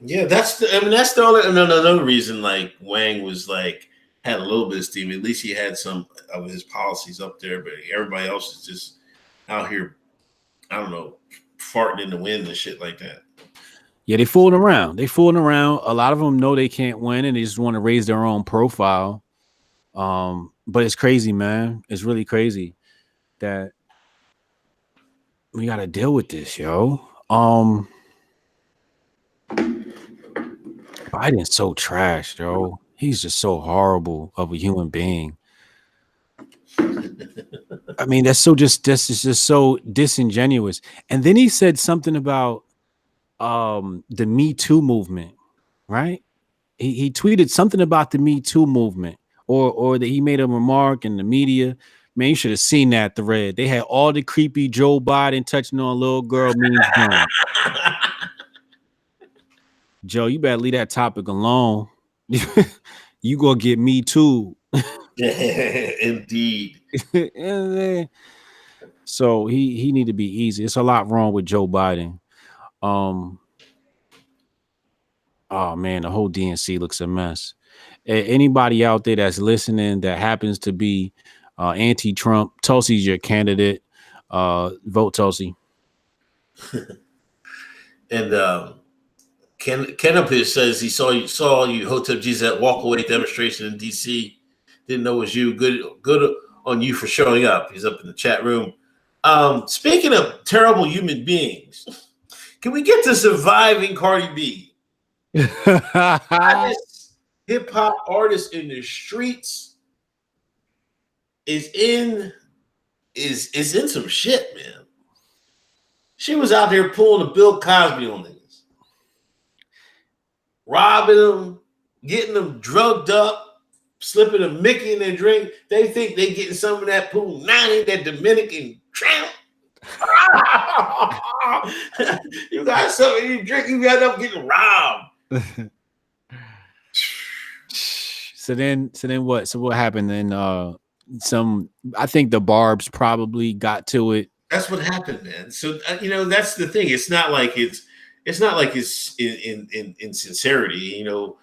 B: Yeah, that's the only another reason like Wang was like had a little bit of steam. At least he had some of his policies up there, but everybody else is just out here, I don't know, farting in the wind and shit like that.
A: Yeah, they fooling around. A lot of them know they can't win and they just want to raise their own profile. But it's crazy, man. It's really crazy that we got to deal with this, yo. Biden's so trash, yo. He's just so horrible of a human being. I mean, this is just so disingenuous. And then he said something about the Me Too movement, right? He tweeted something about the Me Too movement, or that he made a remark in the media. Man, you should have seen that thread. They had all the creepy Joe Biden touching on a little girl memes going. Joe, you better leave that topic alone. You gonna get Me Too.
B: Indeed.
A: So he need to be easy. It's a lot wrong with Joe Biden. Oh man, the whole DNC looks a mess. Anybody out there that's listening that happens to be anti-Trump, Tulsi's your candidate. Vote Tulsi.
B: And Ken up here says he saw you Hotep Jesus at walkaway demonstration in DC. Didn't know it was you. Good on you for showing up. He's up in the chat room. Speaking of terrible human beings, can we get to surviving Cardi B? Hip hop artist in the streets is in some shit, man. She was out there pulling a Bill Cosby on niggas, robbing them, getting them drugged up, slipping a Mickey in their drink. They think they getting some of that pool 90, that Dominican tramp. You got something you drink, you got up getting robbed.
A: So then what? So what happened? Then I think the Barbs probably got to it.
B: That's what happened, man. So that's the thing. It's not like it's in sincerity. The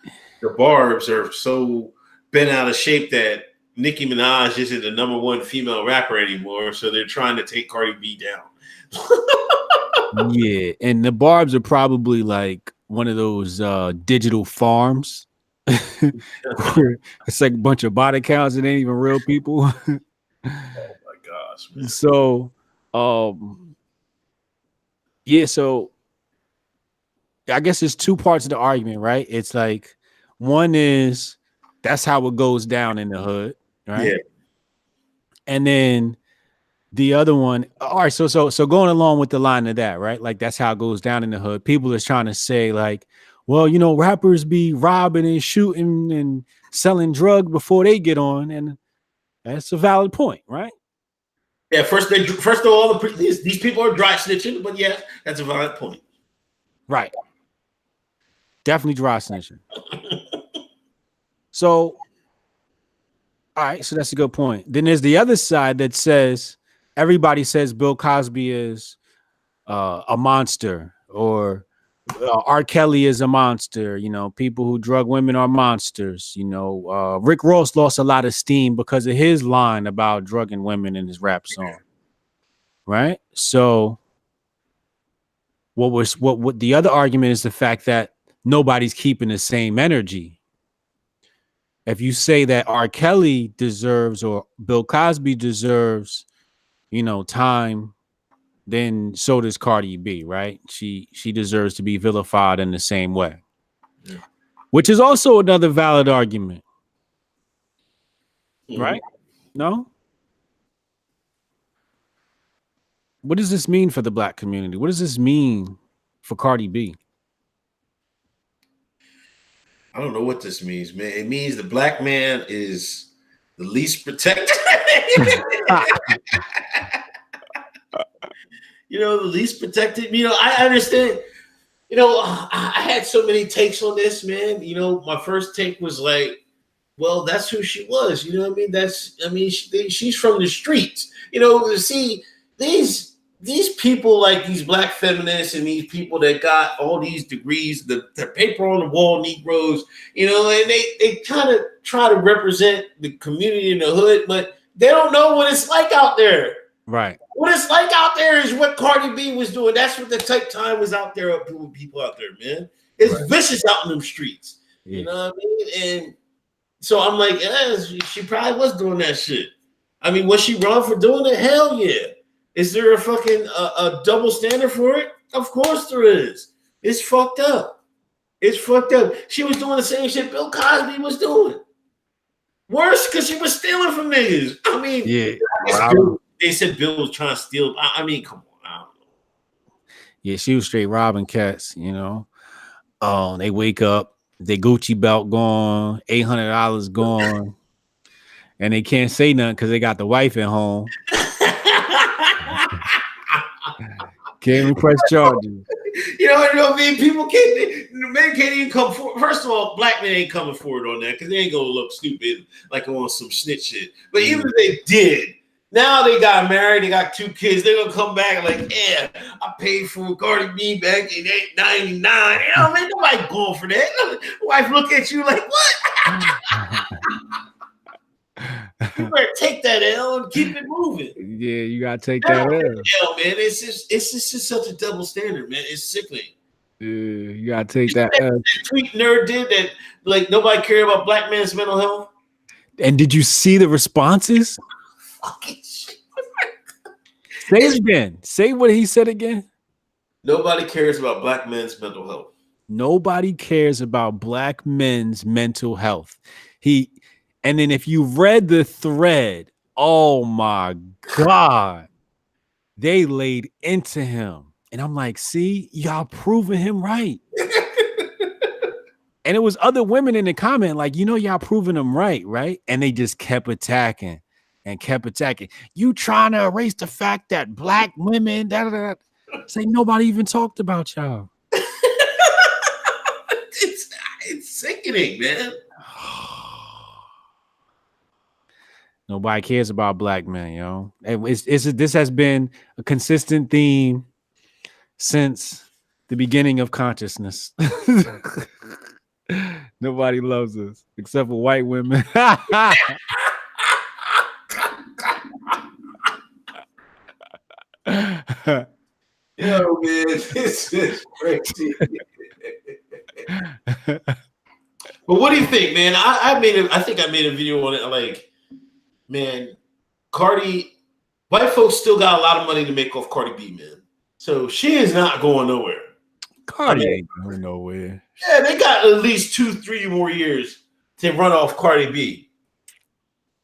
B: Barbs are so bent out of shape that Nicki Minaj isn't the number one female rapper anymore. So they're trying to take Cardi B down.
A: Yeah, and the Barbs are probably like one of those digital farms. Where it's like a bunch of body counts and ain't even real people.
B: Oh my gosh, man.
A: So, yeah. So I guess there's two parts of the argument, right? It's like one is that's how it goes down in the hood, right?
B: Yeah.
A: And then the other one, all right. So going along with the line of that, right? Like that's how it goes down in the hood. People are trying to say like, well, you know, rappers be robbing and shooting and selling drugs before they get on, and that's a valid point, right?
B: Yeah. First of all, these people are dry snitching, but yeah, that's a valid point.
A: Right. Definitely dry snitching. So, all right. So that's a good point. Then there's the other side that says everybody says Bill Cosby is a monster, or R. Kelly is a monster. You know, people who drug women are monsters. You know, Rick Ross lost a lot of steam because of his line about drugging women in his rap song. Right. So what the other argument is the fact that nobody's keeping the same energy. If you say that R. Kelly deserves or Bill Cosby deserves, you know, time, then so does Cardi B, right? She deserves to be vilified in the same way. Yeah. Which is also another valid argument. Mm-hmm. Right? No? What does this mean for the black community? What does this mean for Cardi B?
B: I don't know what this means, man. It means the black man is the least protected. You know, the least protected. You know, I understand. You know, I had so many takes on this, man. You know, my first take was like, well, that's who she was. You know what I mean? She's from the streets. You know, see, these people, like these black feminists and these people that got all these degrees, the paper on the wall Negroes, you know, and they kind of try to represent the community in the hood, but they don't know what it's like out there.
A: Right.
B: What it's like out there is what Cardi B was doing. That's what the type time was out there doing, people out there, man. It's right. Vicious out in them streets. Yeah. You know what I mean? And so I'm like, she probably was doing that shit. I mean, was she wrong for doing it? Hell yeah. Is there a fucking a double standard for it? Of course there is. It's fucked up. It's fucked up. She was doing the same shit Bill Cosby was doing. Worse, because she was stealing from niggas. I mean,
A: yeah.
B: They said Bill was trying to steal. I mean, come on. I don't know.
A: Yeah, she was straight robbing cats, you know. They wake up, their Gucci belt gone, $800 gone, and they can't say nothing because they got the wife at home. Can't repress charges.
B: You know what I mean? People men can't even come forward. First of all, black men ain't coming forward on that because they ain't gonna look stupid like on some snitch shit. But even if they did, now they got married, they got 2 kids, they're gonna come back like, yeah, I paid for Cardi B back in 1999. You know, man, nobody going for that. Wife look at you like, what? You better take that L and keep it moving.
A: Yeah, you gotta take that L,
B: man. It's just such a double standard, man. It's sickening.
A: Yeah, you gotta take that L.
B: That tweet nerd did that, like nobody cared about black men's mental health.
A: And did you see the responses?
B: Fucking shit.
A: Say it again. Say what he said again.
B: Nobody cares about black men's mental health.
A: Nobody cares about black men's mental health. And then if you read the thread, oh my God, they laid into him. And I'm like, see, y'all proving him right. And it was other women in the comment like, you know, y'all proving him right? And they just kept attacking and kept attacking. You trying to erase the fact that black women, say nobody even talked about y'all.
B: It's sickening, man.
A: Nobody cares about black men, yo. This has been a consistent theme since the beginning of consciousness. Nobody loves us except for white women.
B: Yo, man, this is crazy. But what do you think, man? I think I made a video on it. Like, man, white folks still got a lot of money to make off Cardi B, man. So she is not going nowhere.
A: Cardi ain't going nowhere.
B: Yeah, they got at least 2-3 more years to run off Cardi B.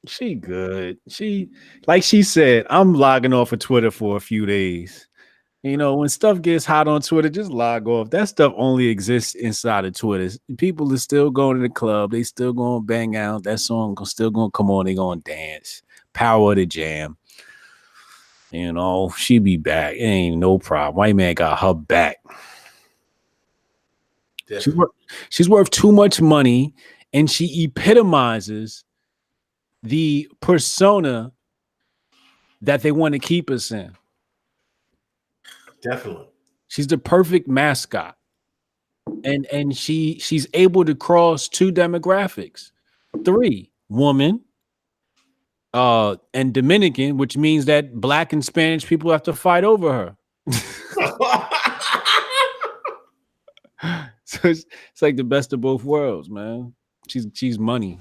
A: She good. Like she said, I'm logging off of Twitter for a few days. You know, when stuff gets hot on Twitter, just log off. That stuff only exists inside of Twitter. People are still going to the club. They still going to bang out. That song still going to come on. They going to dance. Power of the jam. You know, she be back. It ain't no problem. White man got her back. She's worth too much money, and she epitomizes the persona that they want to keep us in.
B: Definitely.
A: She's the perfect mascot. And she's able to cross 2 demographics. 3, woman, and Dominican, which means that Black and Spanish people have to fight over her. So it's like the best of both worlds, man. She's money.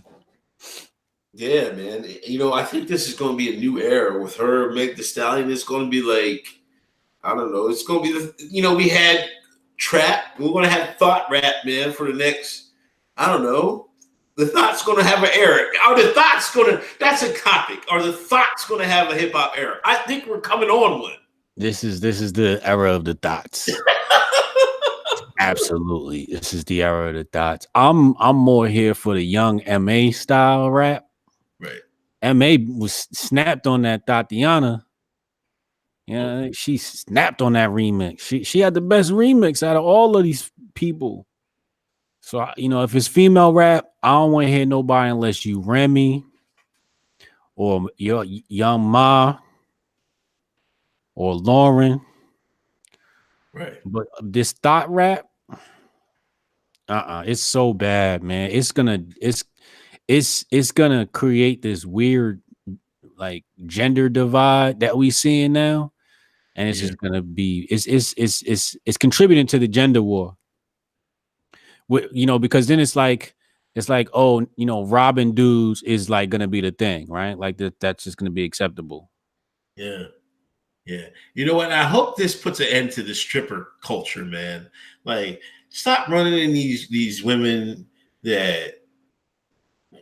B: Yeah, man. You know, I think this is going to be a new era with her. Meg Thee Stallion is going to be like, I don't know. It's going to be, we had trap. We're going to have thought rap, man, for the next, I don't know. The thought's going to have an era. Are the thoughts going to, that's a topic. Are the thoughts going to have a hip hop era? I think we're coming on one.
A: This is the era of the thoughts. Absolutely. This is the era of the thoughts. I'm more here for the young MA style rap.
B: Right.
A: MA was snapped on that Tatiana. Yeah, she snapped on that remix. She had the best remix out of all of these people. So, if it's female rap, I don't want to hear nobody unless you Remy or your Young Ma or Lauren.
B: Right.
A: But this thought rap, it's so bad, man. It's gonna create this weird like gender divide that we seeing now, and it's just gonna be it's contributing to the gender war. Because then it's like robbing dudes is like gonna be the thing, right? Like that's just gonna be acceptable.
B: Yeah. Yeah. You know what? I hope this puts an end to the stripper culture, man. Like, stop running in these women that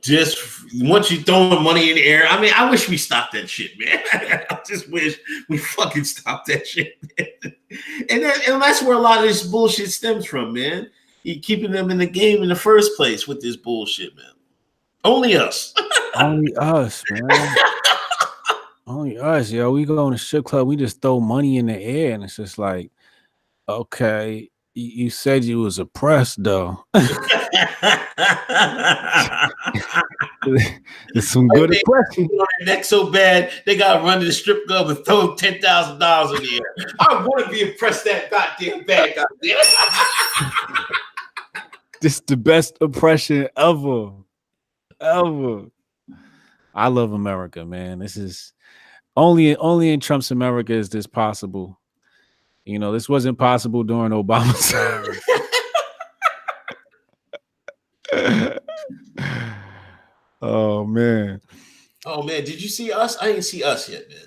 B: just once you throwing money in the air. I mean, I wish we stopped that shit, man. I just wish we fucking stopped that shit, man. And that's where a lot of this bullshit stems from, man. You keeping them in the game in the first place with this bullshit, man. Only us.
A: Only us, man. Only us, yo. We go in a strip club, we just throw money in the air, and it's just like, okay, you said you was oppressed, though. There's some good oppression.
B: Neck so bad, they got to run to the strip club and throw $10,000 in the air. I want to be oppressed that goddamn bad, goddamn.
A: This is the best oppression ever. Ever. I love America, man. This is only in Trump's America is this possible. This wasn't possible during Obama's time. Oh man.
B: Did you see Us? I didn't see Us yet, man.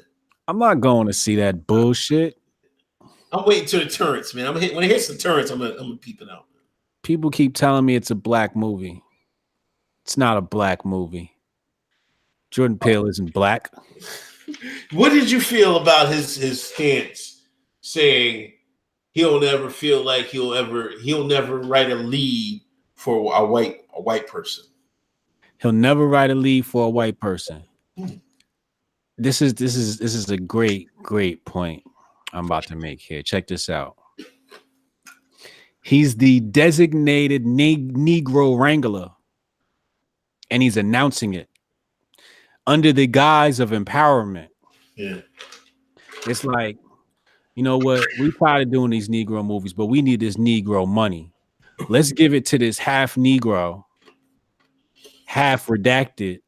A: I'm not going to see that bullshit.
B: I'm waiting till the turrets, man. When it hits the turrets, I'm gonna peep it out.
A: People keep telling me it's a black movie. It's not a black movie. Jordan Peele isn't black.
B: What did you feel about his stance saying he'll never feel like he'll never write a lead for a white person?
A: He'll never write a lead for a white person. This is a great point I'm about to make here. Check this out. He's the designated Negro Wrangler, and he's announcing it under the guise of empowerment.
B: Yeah.
A: It's like, you know what? We tired of doing these Negro movies, but we need this Negro money. Let's give it to this half Negro, half redacted.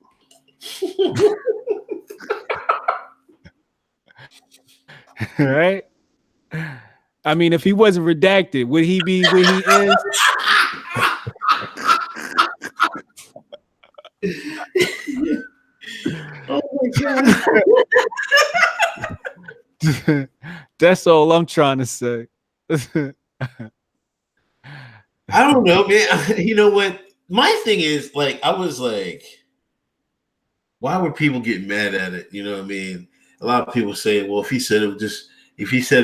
A: Right? I mean, if he wasn't redacted, would he be where he is?
B: Oh my god.
A: That's all I'm trying to say.
B: I don't know, man. You know what? My thing is, like, I was like, why would people get mad at it? You know what I mean? A lot of people say, well, if he said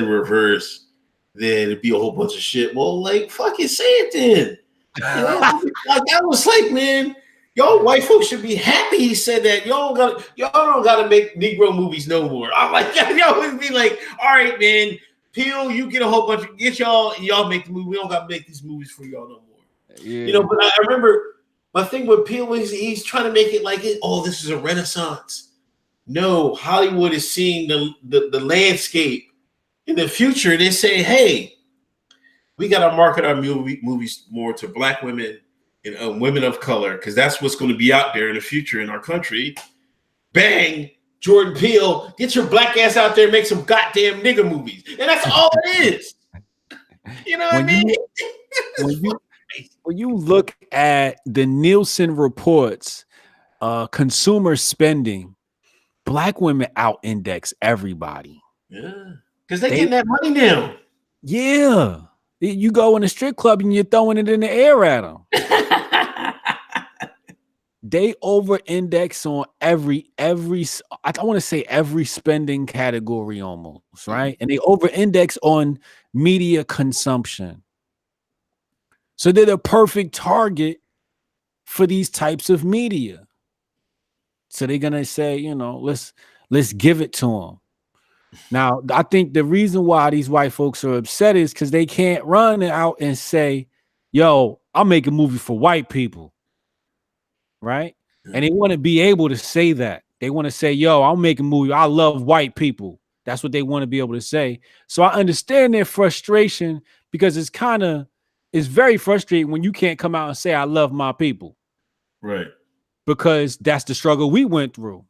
B: reverse, then it'd be a whole bunch of shit. Well, like, fucking say it then. You know, like, I was like, man, y'all white folks should be happy he said that. Y'all don't gotta make Negro movies no more. I'm like, y'all would be like, all right, man, Peele, you get a whole bunch of y'all make the movie. We don't gotta make these movies for y'all no more.
A: Yeah.
B: You know, but I remember my thing with Peele is he's trying to make it like this is a renaissance. No, Hollywood is seeing the landscape in the future. They say, hey, we got to market our movies more to Black women and women of color because that's what's going to be out there in the future in our country. Bang, Jordan Peele, get your black ass out there and make some goddamn nigga movies. And that's all it is. You know what I mean?
A: When you look at the Nielsen reports, consumer spending, Black women out-index everybody.
B: Yeah, because they getting that money now.
A: Yeah. You go in a strip club and you're throwing it in the air at them. They over-index on every I want to say every spending category almost, right? And they over-index on media consumption. So they're the perfect target for these types of media. So they're gonna say, you know, let's give it to them. Now, I think the reason why these white folks are upset is because they can't run out and say, yo, I'll make a movie for white people. Right? And they want to be able to say that. They want to say, yo, I'll make a movie. I love white people. That's what they want to be able to say. So I understand their frustration because it's very frustrating when you can't come out and say, I love my people.
B: Right.
A: Because that's the struggle we went through.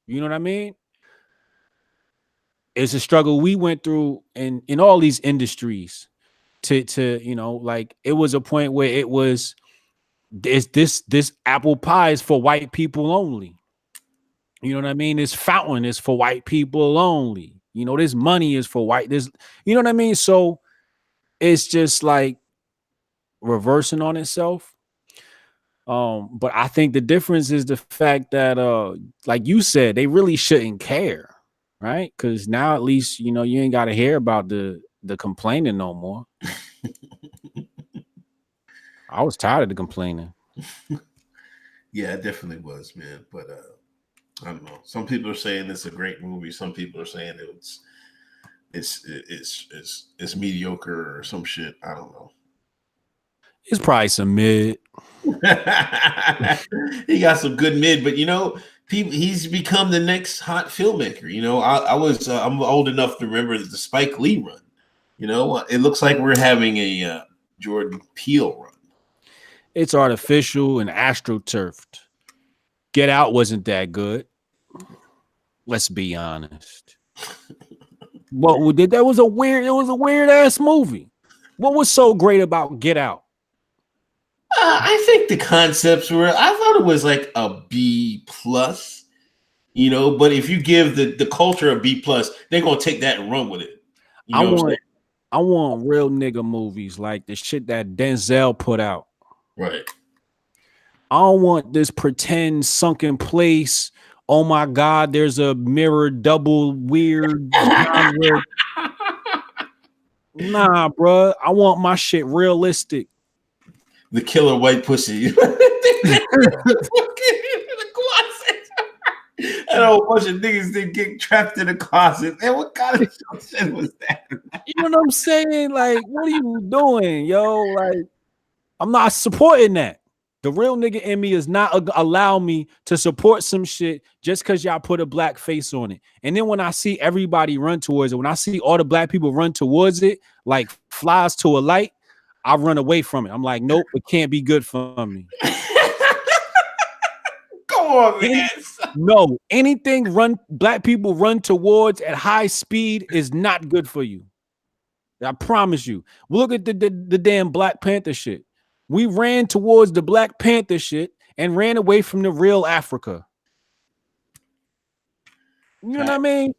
A: You know what I mean? It's a struggle we went through in all these industries to you know, like it was a point where it was this apple pie is for white people only. You know what I mean? This fountain is for white people only. You know, this money is for white. This, you know what I mean? So it's just like reversing on itself. But I think the difference is the fact that like you said, they really shouldn't care, right? Because now at least you know you ain't gotta hear about the complaining no more. I was tired of the complaining.
B: Yeah, it definitely was, man. But I don't know. Some people are saying it's a great movie. Some people are saying it's mediocre or some shit. I don't know.
A: It's probably some mid.
B: He got some good mid, but you know, he's become the next hot filmmaker. You know, I'm old enough to remember the Spike Lee run. You know, it looks like we're having a Jordan Peele run.
A: It's artificial and astroturfed. Get Out wasn't that good. Let's be honest. What we did, it was a weird ass movie. What was so great about Get Out?
B: I think the concepts were. I thought it was like a B plus, you know. But if you give the culture a B plus, they're gonna take that and run with it. You know
A: I want real nigga movies like the shit that Denzel put out.
B: Right.
A: I don't want this pretend sunken place. Oh my God, there's a mirror double weird genre. Nah, bro. I want my shit realistic.
B: The killer white pussy. And a whole bunch of niggas did get trapped in a closet. Man, what kind of shit was that?
A: You know what I'm saying? Like, what are you doing, yo? Like, I'm not supporting that. The real nigga in me is not allow me to support some shit just because y'all put a black face on it. And then when I see everybody run towards it, when I see all the black people run towards it, like flies to a light, I run away from it. I'm like, nope, it can't be good for me.
B: Come on, man.
A: No, anything black people run towards at high speed is not good for you. I promise you. Look at the damn Black Panther shit. We ran towards the Black Panther shit, and ran away from the real Africa. You know what I mean?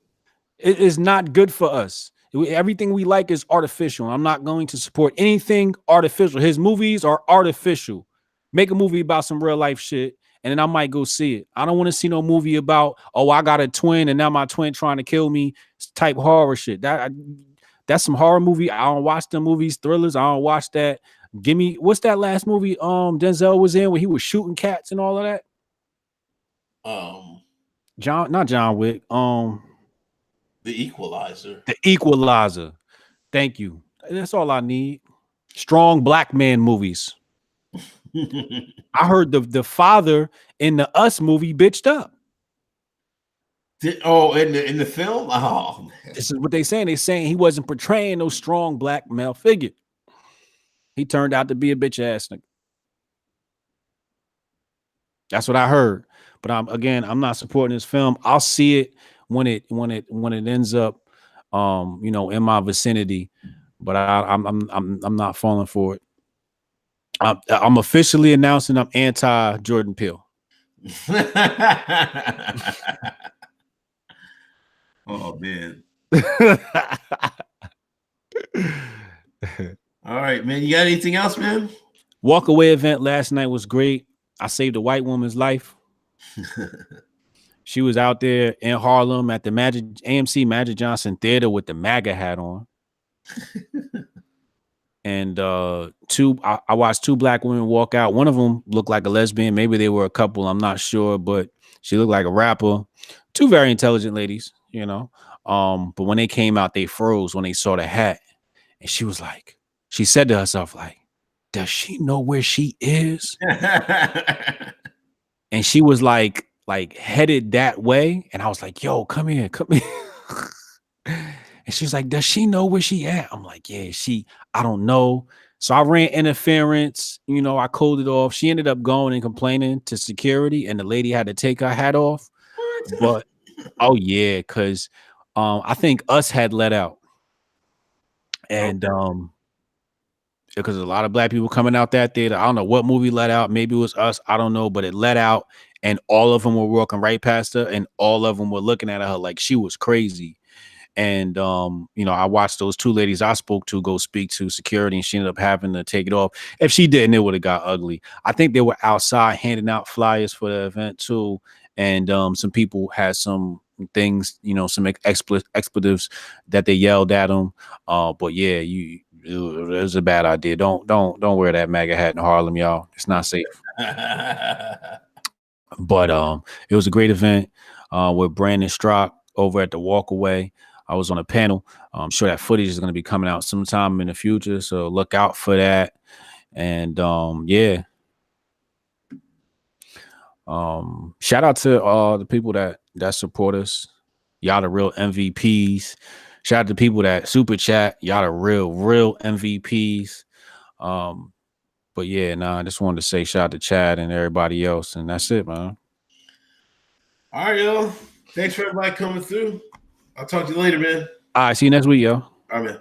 A: It is not good for us. Everything we like is artificial. I'm not going to support anything artificial. His movies are artificial. Make a movie about some real life shit, and then I might go see it. I don't want to see no movie about, oh, I got a twin and now my twin trying to kill me type horror shit. That's some horror movie. I don't watch them movies, thrillers. I don't watch that. Give me, what's that last movie Denzel was in where he was shooting cats and all of that? Not John Wick.
B: The Equalizer.
A: The Equalizer. Thank you. That's all I need. Strong black man movies. I heard the father in the Us movie bitched up.
B: In the film? Oh, man.
A: This is what they saying. They saying he wasn't portraying no strong black male figure. He turned out to be a bitch ass nigga. That's what I heard. But I'm not supporting this film. I'll see it when it ends up in my vicinity. But I'm not falling for it. I'm officially announcing I'm anti Jordan Peele.
B: Oh man. All right, man. You got anything else, man?
A: Walkaway event last night was great. I saved a white woman's life. She was out there in Harlem at the AMC Magic Johnson Theater with the MAGA hat on. And I watched two black women walk out. One of them looked like a lesbian. Maybe they were a couple. I'm not sure, but she looked like a rapper. Two very intelligent ladies, But when they came out, they froze when they saw the hat. And she said to herself, like, does she know where she is? And she was like headed that way. And I was like, yo, come here. And she's like, does she know where she at? I'm like, yeah, I don't know. So I ran interference, I coded off. She ended up going and complaining to security, and the lady had to take her hat off. But oh yeah, because I think Us had let out. And because a lot of black people coming out that theater. I don't know what movie let out. Maybe it was Us. I don't know, but it let out, and all of them were walking right past her, and all of them were looking at her like she was crazy. And I watched those two ladies I spoke to go speak to security, and she ended up having to take it off. If she didn't, it would have got ugly. I think they were outside handing out flyers for the event too, and some people had some things, some expletives that they yelled at them. But yeah, it was a bad idea. Don't wear that MAGA hat in Harlem, y'all. It's not safe. But it was a great event with Brandon Strock over at the Walkaway. I was on a panel. I'm sure that footage is going to be coming out sometime in the future, so look out for that. And yeah. Shout out to the people that support us. Y'all the real MVPs. Shout out to people that super chat. Y'all the real MVPs. But yeah, I just wanted to say shout out to Chad and everybody else, and that's it, man.
B: All right, yo. Thanks for everybody coming through. I'll talk to you later, man.
A: All right, see you next week, yo.
B: All right, man.